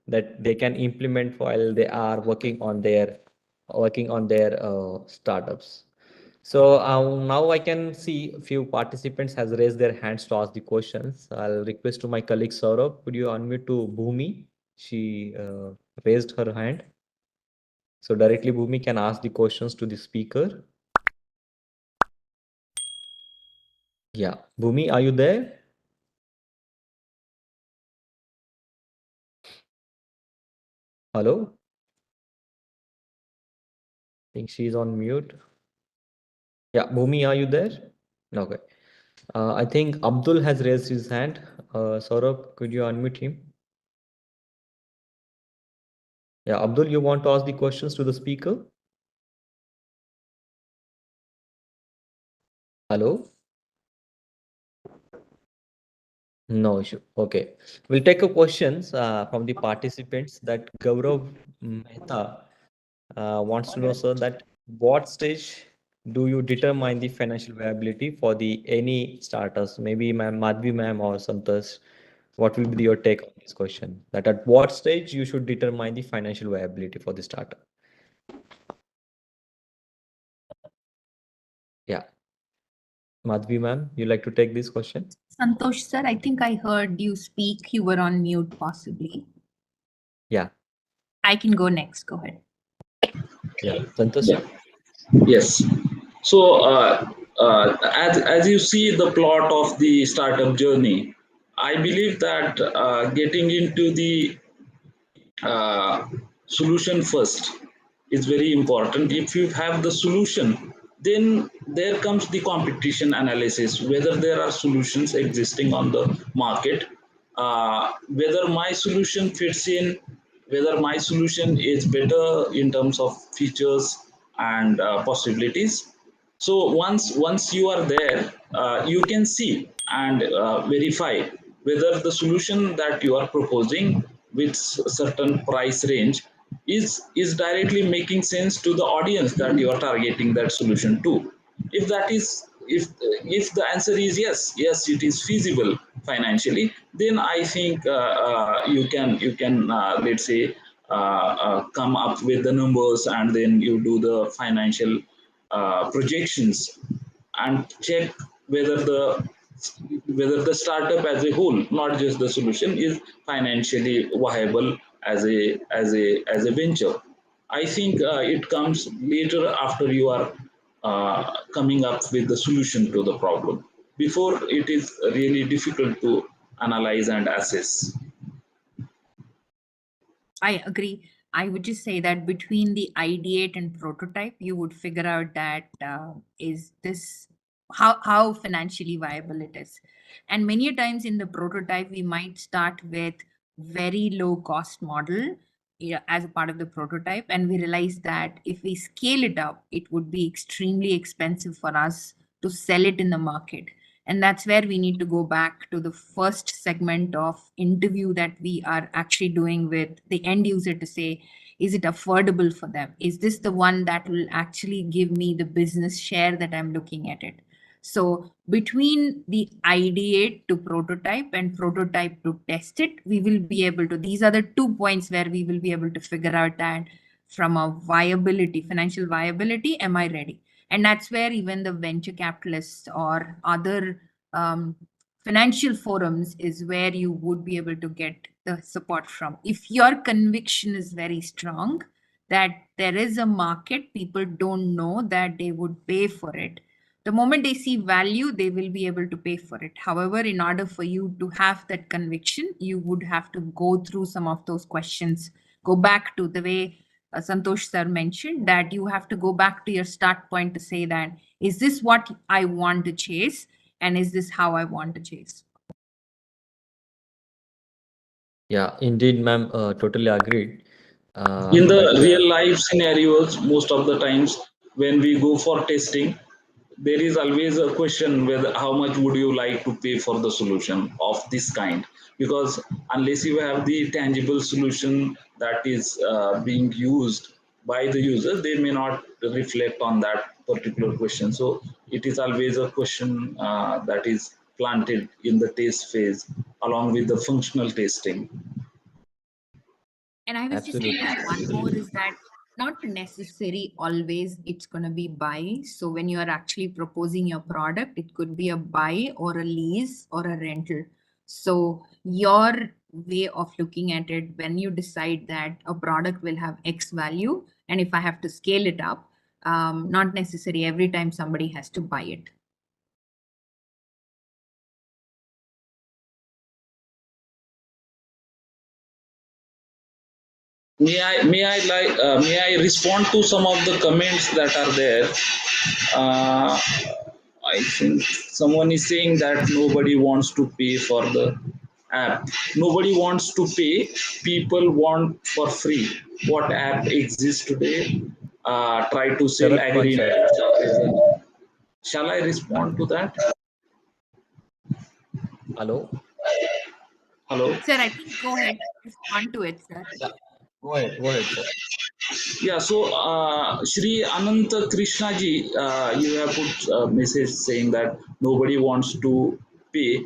S3: that they can implement while they are working on their startups. So now I can see a few participants has raised their hands to ask the questions. I'll request to my colleague Saurabh, could you unmute to Bhumi? She raised her hand. So directly Bhumi can ask the questions to the speaker. Yeah, Bhumi, are you there? Hello? I think she's on mute. Yeah, Bhumi, are you there? Okay. I think Abdul has raised his hand. Saurabh, could you unmute him? Yeah, Abdul, you want to ask the questions to the speaker? Hello? No issue. Okay. We'll take a questions from the participants that Gaurav Mehta wants to know, sir, that what stage do you determine the financial viability for the any starters? Maybe ma'am, Madhvi ma'am or Santosh, what will be your take on this question? That at what stage you should determine the financial viability for the startup? Yeah. Madhvi ma'am, you like to take this question?
S2: Santosh sir, I think I heard you speak. You were on mute possibly.
S3: Yeah.
S2: I can go next. Go ahead.
S3: Yeah. Santosh
S4: Yeah.
S3: sir?
S4: Yes. So as you see the plot of the startup journey, I believe that getting into the solution first is very important. If you have the solution, then there comes the competition analysis, whether there are solutions existing on the market, whether my solution fits in, whether my solution is better in terms of features and possibilities. So once you are there, you can see and verify whether the solution that you are proposing with certain price range is directly making sense to the audience that you are targeting that solution to. If that is if the answer is yes, it is feasible financially, then I think you can let's say come up with the numbers, and then you do the financial projections and check whether the startup as a whole, not just the solution, is financially viable as a venture. I think it comes later after you are coming up with the solution to the problem. Before, it is really difficult to analyze and assess?
S2: I agree. I would just say that between the ideate and prototype, you would figure out that is this how financially viable it is. And many a times in the prototype, we might start with very low cost model, yeah, as a part of the prototype, and we realize that if we scale it up, it would be extremely expensive for us to sell it in the market. And that's where we need to go back to the first segment of interview that we are actually doing with the end user to say, is it affordable for them? Is this the one that will actually give me the business share that I'm looking at it? So between the ideate to prototype and prototype to test it, we will be able to, these are the 2 points where we will be able to figure out that from a viability, financial viability, am I ready? And that's where even the venture capitalists or other financial forums is where you would be able to get the support from. If your conviction is very strong that there is a market, people don't know that they would pay for it. The moment they see value, they will be able to pay for it. However, in order for you to have that conviction, you would have to go through some of those questions. Go back to the way Santosh sir mentioned, that you have to go back to your start point to say that, is this what I want to chase? And is this how I want to chase?
S3: Yeah, indeed, ma'am. Totally agreed.
S4: In the
S3: That
S4: real life scenarios, most of the times when we go for testing, there is always a question whether how much would you like to pay for the solution of this kind, because unless you have the tangible solution that is being used by the user, they may not reflect on that particular question. So it is always a question that is planted in the test phase along with the functional testing.
S2: And I was just
S3: absolutely.
S2: thinking one more is that not necessary always it's going to be buy. So when you are actually proposing your product, it could be a buy or a lease or a rental. So your way of looking at it, when you decide that a product will have X value, and if I have to scale it up, not necessary every time somebody has to buy it.
S4: May I respond to some of the comments that are there? Uh, I think someone is saying that nobody wants to pay for the app. Nobody wants to pay. People want for free. What app exists today? Try to sell
S3: Correct point,
S4: agri.
S3: sir.
S4: Shall I respond to that?
S3: Hello.
S4: Hello.
S2: Sir, I think go ahead, respond to it, sir.
S3: Yeah. Go ahead, sir.
S4: Yeah, so Shri Ananta Krishna ji, you have put a message saying that nobody wants to pay.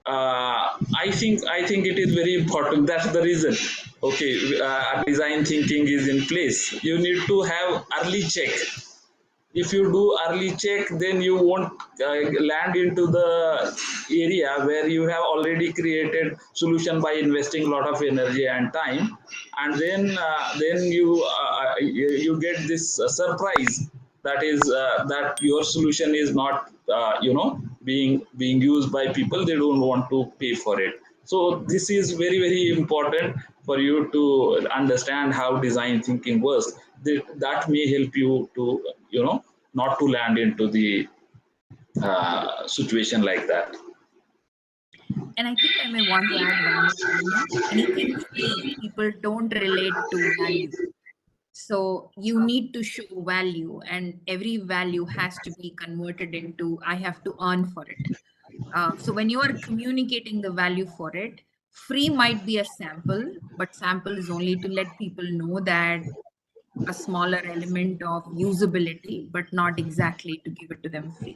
S4: I think it is very important. That's the reason. Okay, design thinking is in place. You need to have early check. If you do early check, then you won't land into the area where you have already created solution by investing a lot of energy and time, and then you get this surprise that is that your solution is not being used by people. They don't want to pay for it. So this is very important for you to understand how design thinking works. That may help you to not to land into the situation like that.
S2: And I think I may want to add one more element. Anything free, people don't relate to value. So you need to show value, and every value has to be converted into I have to earn for it. So when you are communicating the value for it, free might be a sample, but sample is only to let people know that a smaller element of usability, but not exactly to give it to them free.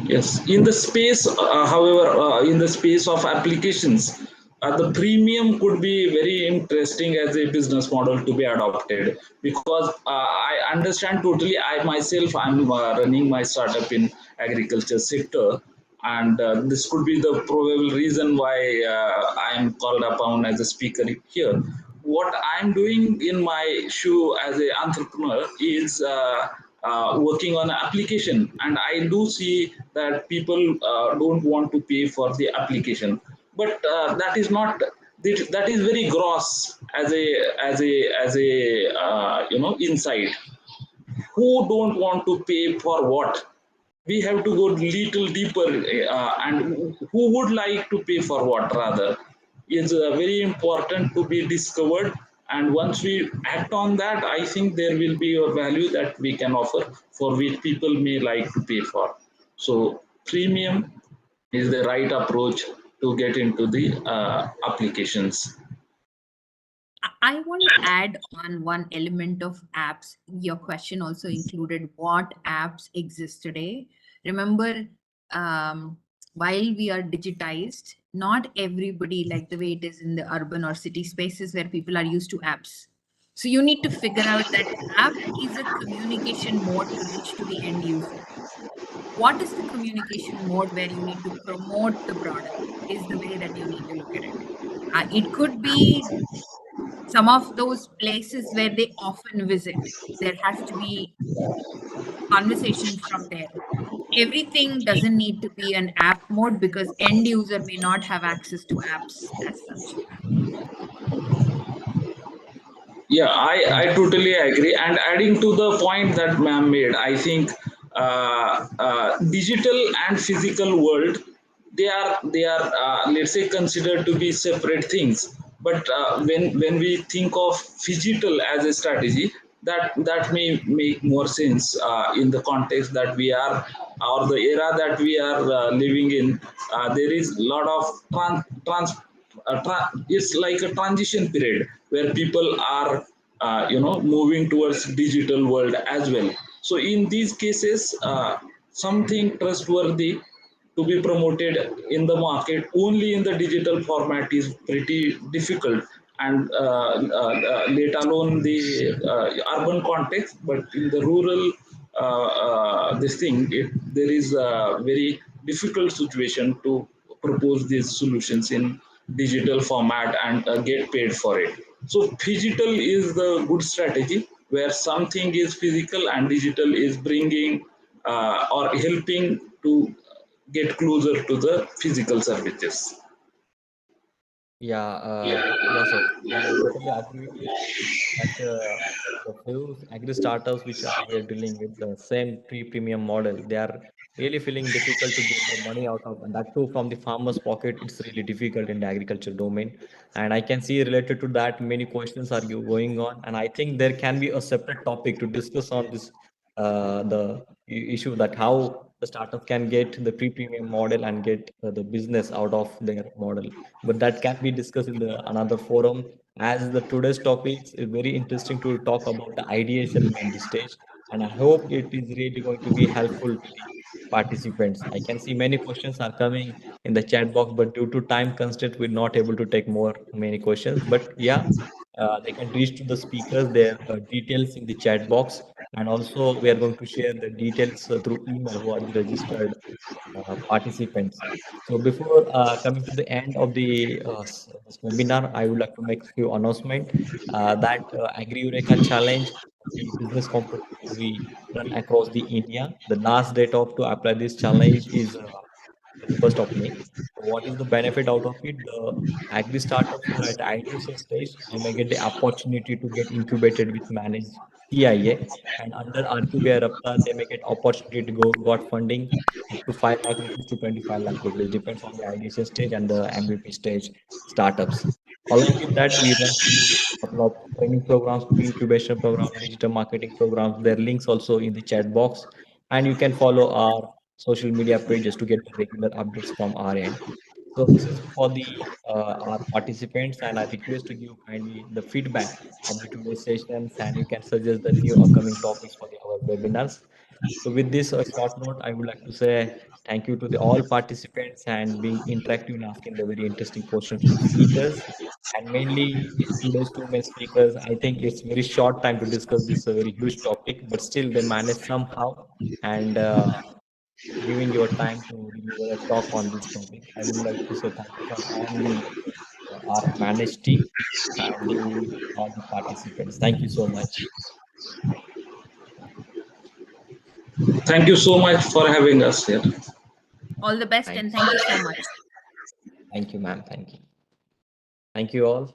S4: Yes, in the space, however, in the space of applications, the premium could be very interesting as a business model to be adopted, because I understand totally. I myself, I'm running my startup in agriculture sector, and this could be the probable reason why I am called upon as a speaker here. What I'm doing in my shoe as an entrepreneur is working on an application, and I do see that people don't want to pay for the application, but that is not, that is very gross as a insight. Who don't want to pay for what? We have to go little deeper, and who would like to pay for what rather is very important to be discovered. And once we act on that, I think there will be a value that we can offer for which people may like to pay for. So premium is the right approach to get into the applications.
S2: I want to add on one element of apps. Your question also included what apps exist today. Remember, while we are digitized, not everybody, like the way it is in the urban or city spaces where people are used to apps. So you need to figure out that app is a communication mode to reach to the end user. What is the communication mode where you need to promote the product is the way that you need to look at it. It could be some of those places where they often visit. There has to be conversation from there. Everything doesn't need to be an app mode because end user may not have access to apps as such.
S4: Yeah, I totally agree. And adding to the point that ma'am made, I think digital and physical world, they are let's say considered to be separate things. But when we think of phygital as a strategy, that may make more sense in the context that we are, or the era that we are living in. There is a lot of it's like a transition period where people are moving towards digital world as well. So in these cases, something trustworthy to be promoted in the market only in the digital format is pretty difficult, and let alone the urban context. But in the rural this thing, there is a very difficult situation to propose these solutions in digital format and get paid for it. So phygital is the good strategy where something is physical and digital is bringing or helping to get closer to the physical services.
S3: Yeah, sir. I totally agree with you that the few agri startups which are we are dealing with the same pre-premium model, they are really feeling difficult to get the money out of, and that too from the farmer's pocket. It's really difficult in the agriculture domain, and I can see related to that many questions are going on, and I think there can be a separate topic to discuss on this issue that how the startup can get the pre-premium model and get the business out of their model, but that can be discussed in the another forum, as the today's topic is very interesting to talk about the ideation main stage, and I hope it is really going to be helpful to the participants. I can see many questions are coming in the chat box, but due to time constraint we're not able to take more many questions, but yeah, they can reach to the speakers their details in the chat box, and also we are going to share the details through email who are the registered participants. So before coming to the end of this webinar, I would like to make a few announcement that Agri-Eureka Challenge, the business competition we run across the India. The last date of to apply this challenge is 31st of May. So what is the benefit out of it? The agri startups who are at ideation stage, they may get the opportunity to get incubated with managed CIA, and under RQBI Rapta, they may get opportunity to go got funding up to 5 lakh rupees to 25 lakh rupees, depends on the ideation stage and the MVP stage startups. Along with that, we run few couple of training programs, pre-incubation program, digital marketing programs. There are links also in the chat box, and you can follow our social media pages to get the regular updates from our end. So this is for the our participants, and I request to give kindly the feedback of the today's sessions, and you can suggest the new upcoming topics for our webinars. So with this short note, I would like to say thank you to the all participants and being interactive and asking the very interesting questions to the speakers. And mainly today's two main speakers, I think it's very short time to discuss this very huge topic, but still they manage somehow and giving your time to deliver a talk on this topic. I would like to say thank you from all the our managed team and all the participants. Thank you so much.
S4: Thank you so much for having us here.
S2: All the best, and
S3: Thanks.
S2: thank you so much.
S3: Thank you, ma'am. Thank you. Thank you all.